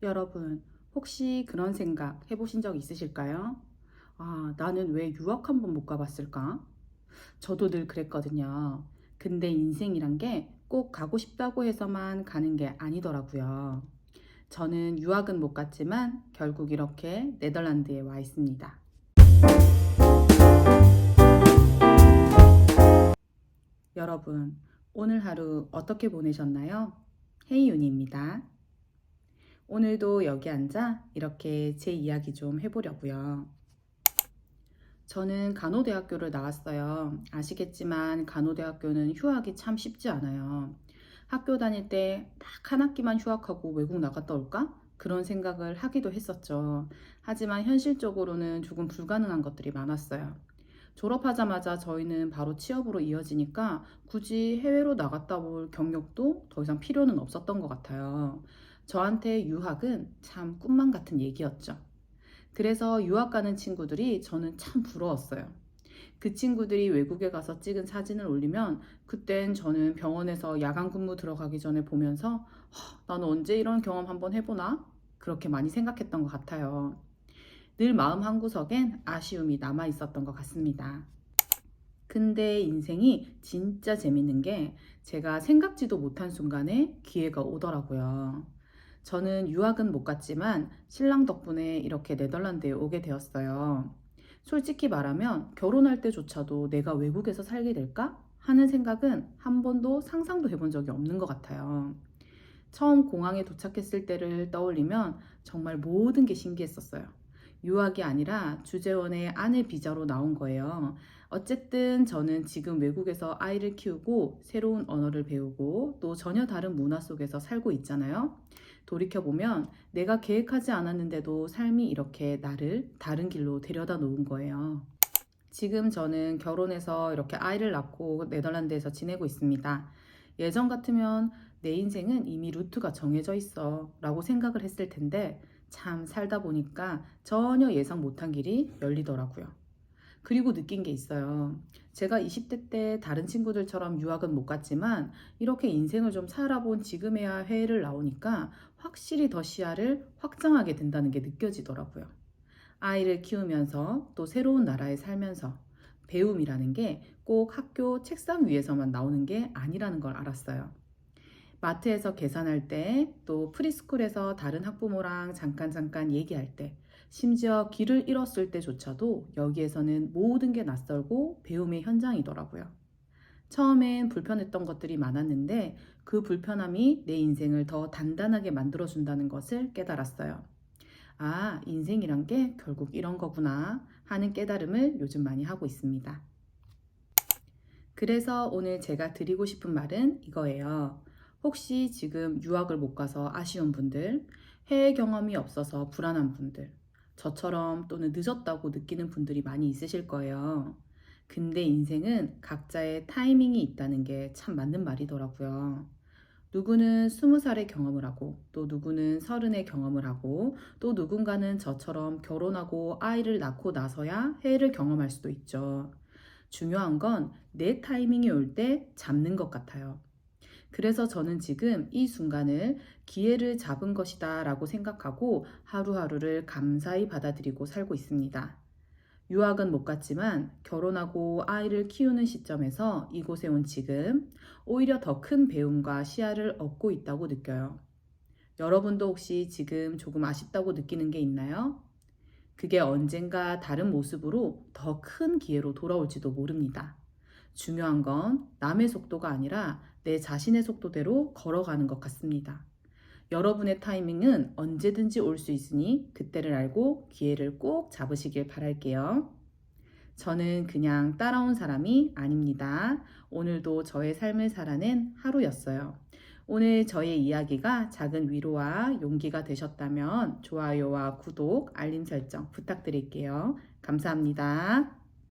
여러분, 혹시 그런 생각 해보신 적 있으실까요? 아, 나는 왜 유학 한 번 못 가봤을까? 저도 늘 그랬거든요. 근데 인생이란 게 꼭 가고 싶다고 해서만 가는 게 아니더라고요. 저는 유학은 못 갔지만 결국 이렇게 네덜란드에 와 있습니다. 여러분, 오늘 하루 어떻게 보내셨나요? 헤이윤입니다. 오늘도 여기 앉아 이렇게 제 이야기 좀 해보려고요. 저는 간호대학교를 나왔어요. 아시겠지만 간호대학교는 휴학이 참 쉽지 않아요. 학교 다닐 때 딱 한 학기만 휴학하고 외국 나갔다 올까? 그런 생각을 하기도 했었죠. 하지만 현실적으로는 조금 불가능한 것들이 많았어요. 졸업하자마자 저희는 바로 취업으로 이어지니까 굳이 해외로 나갔다 올 경력도 더 이상 필요는 없었던 것 같아요. 저한테 유학은 참 꿈만 같은 얘기였죠. 그래서 유학 가는 친구들이 저는 참 부러웠어요. 그 친구들이 외국에 가서 찍은 사진을 올리면 그땐 저는 병원에서 야간 근무 들어가기 전에 보면서 나는 언제 이런 경험 한번 해보나? 그렇게 많이 생각했던 것 같아요. 늘 마음 한구석엔 아쉬움이 남아 있었던 것 같습니다. 근데 인생이 진짜 재밌는 게 제가 생각지도 못한 순간에 기회가 오더라고요. 저는 유학은 못 갔지만 신랑 덕분에 이렇게 네덜란드에 오게 되었어요. 솔직히 말하면 결혼할 때조차도 내가 외국에서 살게 될까? 하는 생각은 한 번도 상상도 해본 적이 없는 것 같아요. 처음 공항에 도착했을 때를 떠올리면 정말 모든 게 신기했었어요. 유학이 아니라 주재원의 아내 비자로 나온 거예요. 어쨌든 저는 지금 외국에서 아이를 키우고 새로운 언어를 배우고 또 전혀 다른 문화 속에서 살고 있잖아요. 돌이켜보면 내가 계획하지 않았는데도 삶이 이렇게 나를 다른 길로 데려다 놓은 거예요. 지금 저는 결혼해서 이렇게 아이를 낳고 네덜란드에서 지내고 있습니다. 예전 같으면 내 인생은 이미 루트가 정해져 있어 라고 생각을 했을 텐데 참 살다 보니까 전혀 예상 못한 길이 열리더라고요. 그리고 느낀 게 있어요. 제가 20대 때 다른 친구들처럼 유학은 못 갔지만 이렇게 인생을 좀 살아본 지금에야 해외를 나오니까 확실히 더 시야를 확장하게 된다는 게 느껴지더라고요. 아이를 키우면서 또 새로운 나라에 살면서 배움이라는 게 꼭 학교 책상 위에서만 나오는 게 아니라는 걸 알았어요. 마트에서 계산할 때, 또 프리스쿨에서 다른 학부모랑 잠깐 얘기할 때, 심지어 길을 잃었을 때조차도 여기에서는 모든 게 낯설고 배움의 현장이더라고요. 처음엔 불편했던 것들이 많았는데 그 불편함이 내 인생을 더 단단하게 만들어준다는 것을 깨달았어요. 아, 인생이란 게 결국 이런 거구나 하는 깨달음을 요즘 많이 하고 있습니다. 그래서 오늘 제가 드리고 싶은 말은 이거예요. 혹시 지금 유학을 못 가서 아쉬운 분들, 해외 경험이 없어서 불안한 분들, 저처럼 또는 늦었다고 느끼는 분들이 많이 있으실 거예요. 근데 인생은 각자의 타이밍이 있다는 게 참 맞는 말이더라고요. 누구는 20살의 경험을 하고 또 누구는 30의 경험을 하고 또 누군가는 저처럼 결혼하고 아이를 낳고 나서야 해외를 경험할 수도 있죠. 중요한 건 내 타이밍이 올 때 잡는 것 같아요. 그래서 저는 지금 이 순간을 기회를 잡은 것이다 라고 생각하고 하루하루를 감사히 받아들이고 살고 있습니다. 유학은 못 갔지만 결혼하고 아이를 키우는 시점에서 이곳에 온 지금 오히려 더 큰 배움과 시야를 얻고 있다고 느껴요. 여러분도 혹시 지금 조금 아쉽다고 느끼는 게 있나요? 그게 언젠가 다른 모습으로 더 큰 기회로 돌아올지도 모릅니다. 중요한 건 남의 속도가 아니라 내 자신의 속도대로 걸어가는 것 같습니다. 여러분의 타이밍은 언제든지 올 수 있으니 그때를 알고 기회를 꼭 잡으시길 바랄게요. 저는 그냥 따라온 사람이 아닙니다. 오늘도 저의 삶을 살아낸 하루였어요. 오늘 저의 이야기가 작은 위로와 용기가 되셨다면 좋아요와 구독, 알림 설정 부탁드릴게요. 감사합니다.